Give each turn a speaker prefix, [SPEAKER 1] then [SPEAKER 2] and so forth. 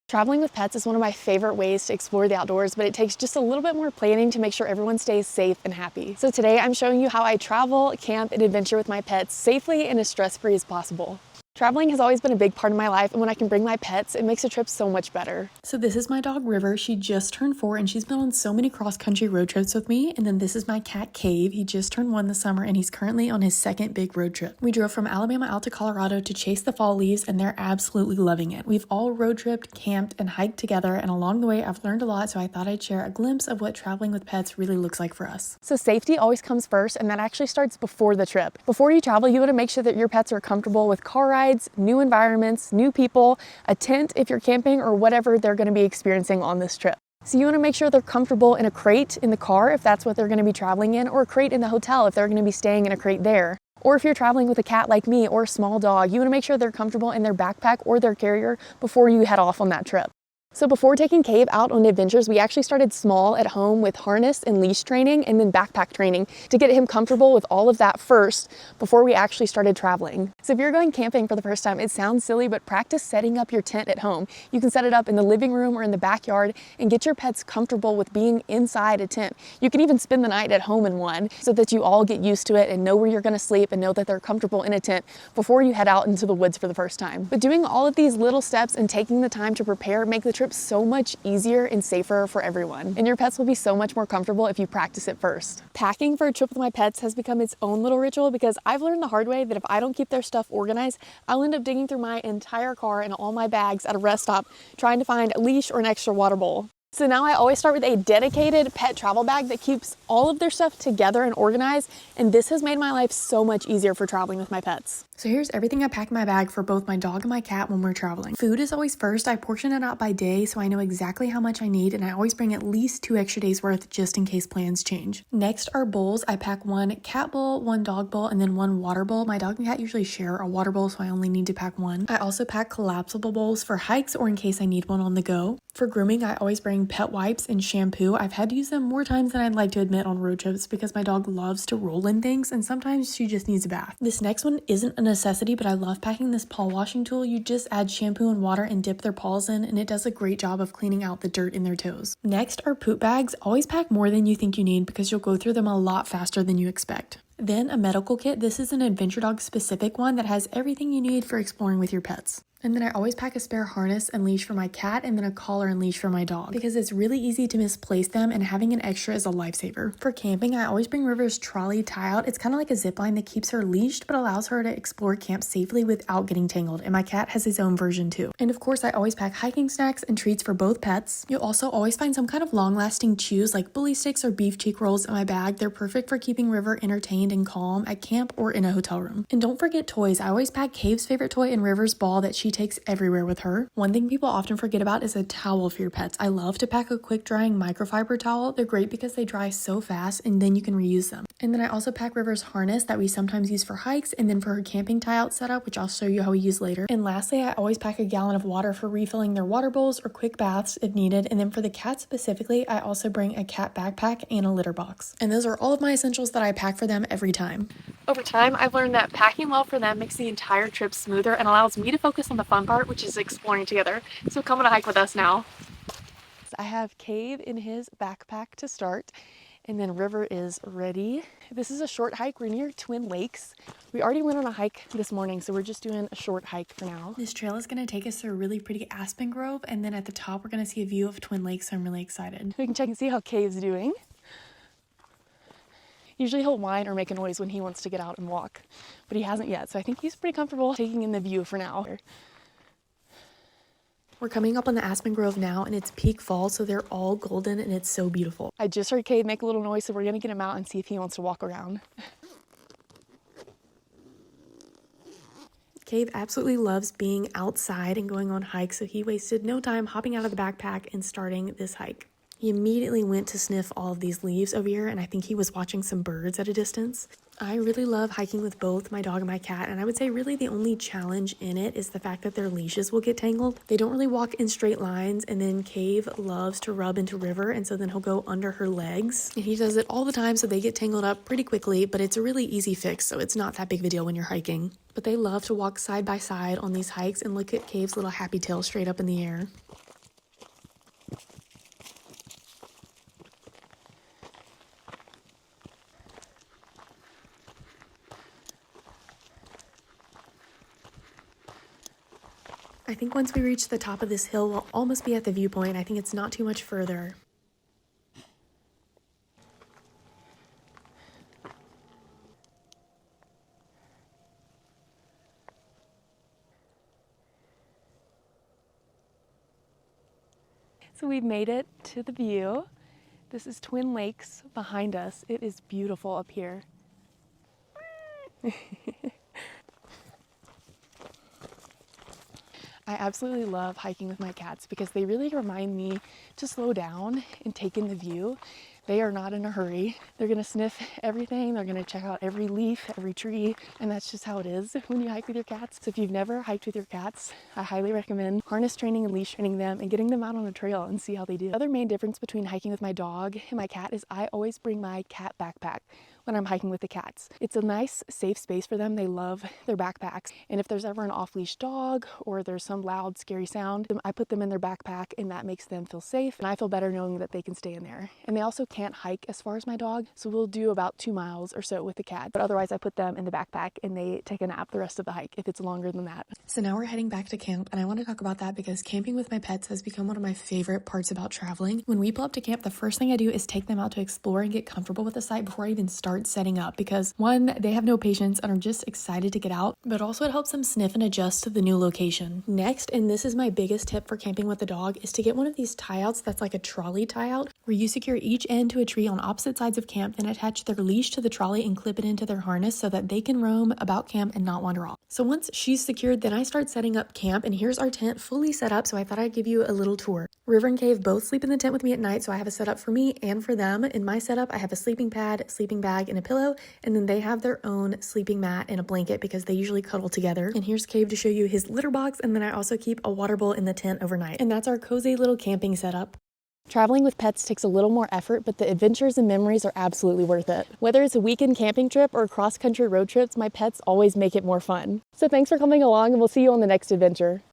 [SPEAKER 1] Traveling with pets is one of my favorite ways to explore the outdoors, but it takes just a little bit more planning to make sure everyone stays safe and happy. So today I'm showing you how I travel, camp, and adventure with my pets safely and as stress-free as possible. Traveling has always been a big part of my life, and when I can bring my pets, it makes a trip so much better. So this is my dog River. She just turned 4 and she's been on so many cross-country road trips with me. And then this is my cat Cave. He just turned 1 this summer and he's currently on his second big road trip. We drove from Alabama out to Colorado to chase the fall leaves and they're absolutely loving it. We've all road tripped, camped, and hiked together, and along the way I've learned a lot, so I thought I'd share a glimpse of what traveling with pets really looks like for us. So safety always comes first, and that actually starts before the trip. Before you travel, you want to make sure that your pets are comfortable with car rides, new environments, new people, a tent if you're camping, or whatever they're going to be experiencing on this trip. So you want to make sure they're comfortable in a crate in the car if that's what they're going to be traveling in, or a crate in the hotel if they're going to be staying in a crate there. Or if you're traveling with a cat like me or a small dog, you want to make sure they're comfortable in their backpack or their carrier before you head off on that trip. So before taking Cave out on adventures, we actually started small at home with harness and leash training and then backpack training to get him comfortable with all of that first before we actually started traveling. So if you're going camping for the first time, it sounds silly, but practice setting up your tent at home. You can set it up in the living room or in the backyard and get your pets comfortable with being inside a tent. You can even spend the night at home in one so that you all get used to it and know where you're going to sleep and know that they're comfortable in a tent before you head out into the woods for the first time. But doing all of these little steps and taking the time to prepare make the trip so much easier and safer for everyone. And your pets will be so much more comfortable if you practice it first. Packing for a trip with my pets has become its own little ritual because I've learned the hard way that if I don't keep their stuff organized, I'll end up digging through my entire car and all my bags at a rest stop trying to find a leash or an extra water bowl. So now I always start with a dedicated pet travel bag that keeps all of their stuff together and organized, and this has made my life so much easier for traveling with my pets. So here's everything I pack in my bag for both my dog and my cat when we're traveling. Food is always first. I portion it out by day so I know exactly how much I need, and I always bring at least 2 extra days worth just in case plans change. Next are bowls. I pack 1 cat bowl, 1 dog bowl, and then 1 water bowl. My dog and cat usually share a water bowl, so I only need to pack 1. I also pack collapsible bowls for hikes or in case I need one on the go. For grooming, I always bring pet wipes and shampoo. I've had to use them more times than I'd like to admit on road trips because my dog loves to roll in things and sometimes she just needs a bath. This next one isn't a necessity, but I love packing this paw washing tool. You just add shampoo and water and dip their paws in, and it does a great job of cleaning out the dirt in their toes. Next are poop bags. Always pack more than you think you need because you'll go through them a lot faster than you expect. Then a medical kit. This is an adventure dog specific one that has everything you need for exploring with your pets. And then I always pack a spare harness and leash for my cat and then a collar and leash for my dog because it's really easy to misplace them and having an extra is a lifesaver. For camping, I always bring River's trolley tie out. It's kind of like a zip line that keeps her leashed but allows her to explore camp safely without getting tangled, and my cat has his own version too. And of course, I always pack hiking snacks and treats for both pets. You'll also always find some kind of long-lasting chews like bully sticks or beef cheek rolls in my bag. They're perfect for keeping River entertained and calm at camp or in a hotel room. And don't forget toys. I always pack Cave's favorite toy and River's ball that she takes everywhere with her. One thing people often forget about is a towel for your pets. I love to pack a quick drying microfiber towel. They're great because they dry so fast and then you can reuse them. And then I also pack River's harness that we sometimes use for hikes and then for her camping tie out setup, which I'll show you how we use later. And lastly, I always pack a gallon of water for refilling their water bowls or quick baths if needed. And then for the cat specifically, I also bring a cat backpack and a litter box. And those are all of my essentials that I pack for them every time. Over time, I've learned that packing well for them makes the entire trip smoother and allows me to focus on the fun part, which is exploring together. So come on a hike with us now. I have Cave in his backpack to start, and then River is ready. This is a short hike. We're near Twin Lakes. We already went on a hike this morning, so we're just doing a short hike for now. This trail is going to take us through a really pretty aspen grove, and then at the top we're going to see a view of Twin Lakes, so I'm really excited. We can check and see how Cave's doing. Usually he'll whine or make a noise when he wants to get out and walk, but he hasn't yet, so I think he's pretty comfortable taking in the view for now. We're coming up on the aspen grove now, and it's peak fall, so they're all golden, and it's so beautiful. I just heard Cave make a little noise, so we're gonna get him out and see if he wants to walk around. Cave absolutely loves being outside and going on hikes, so he wasted no time hopping out of the backpack and starting this hike. He immediately went to sniff all of these leaves over here, and I think he was watching some birds at a distance. I really love hiking with both my dog and my cat, and I would say really the only challenge in it is the fact that their leashes will get tangled. They don't really walk in straight lines, and then Cave loves to rub into River, and so then he'll go under her legs. And he does it all the time, so they get tangled up pretty quickly, but it's a really easy fix, so it's not that big of a deal when you're hiking. But they love to walk side by side on these hikes and look at Cave's little happy tail straight up in the air. I think once we reach the top of this hill, we'll almost be at the viewpoint. I think it's not too much further. So we've made it to the view. This is Twin Lakes behind us. It is beautiful up here. I absolutely love hiking with my cats because they really remind me to slow down and take in the view. They are not in a hurry. They're gonna sniff everything. They're gonna check out every leaf, every tree, and that's just how it is when you hike with your cats. So if you've never hiked with your cats, I highly recommend harness training and leash training them and getting them out on a trail and see how they do. The other main difference between hiking with my dog and my cat is I always bring my cat backpack when I'm hiking with the cats. It's a nice, safe space for them. They love their backpacks. And if there's ever an off-leash dog or there's some loud, scary sound, I put them in their backpack and that makes them feel safe. And I feel better knowing that they can stay in there. And they also can't hike as far as my dog. So we'll do about 2 miles or so with the cat. But otherwise I put them in the backpack and they take a nap the rest of the hike if it's longer than that. So now we're heading back to camp and I want to talk about that because camping with my pets has become one of my favorite parts about traveling. When we pull up to camp, the first thing I do is take them out to explore and get comfortable with the site before I even start setting up because one, they have no patience and are just excited to get out, but also it helps them sniff and adjust to the new location. Next, and this is my biggest tip for camping with the dog, is to get one of these tie outs that's like a trolley tie out where you secure each end to a tree on opposite sides of camp, then attach their leash to the trolley and clip it into their harness so that they can roam about camp and not wander off. So once she's secured, then I start setting up camp and here's our tent fully set up, so I thought I'd give you a little tour. River and Cave both sleep in the tent with me at night, so I have a setup for me and for them. In my setup, I have a sleeping pad, sleeping bag, and a pillow, and then they have their own sleeping mat and a blanket because they usually cuddle together. And here's Cave to show you his litter box, and then I also keep a water bowl in the tent overnight. And that's our cozy little camping setup. Traveling with pets takes a little more effort, but the adventures and memories are absolutely worth it. Whether it's a weekend camping trip or cross-country road trips, my pets always make it more fun. So thanks for coming along, and we'll see you on the next adventure.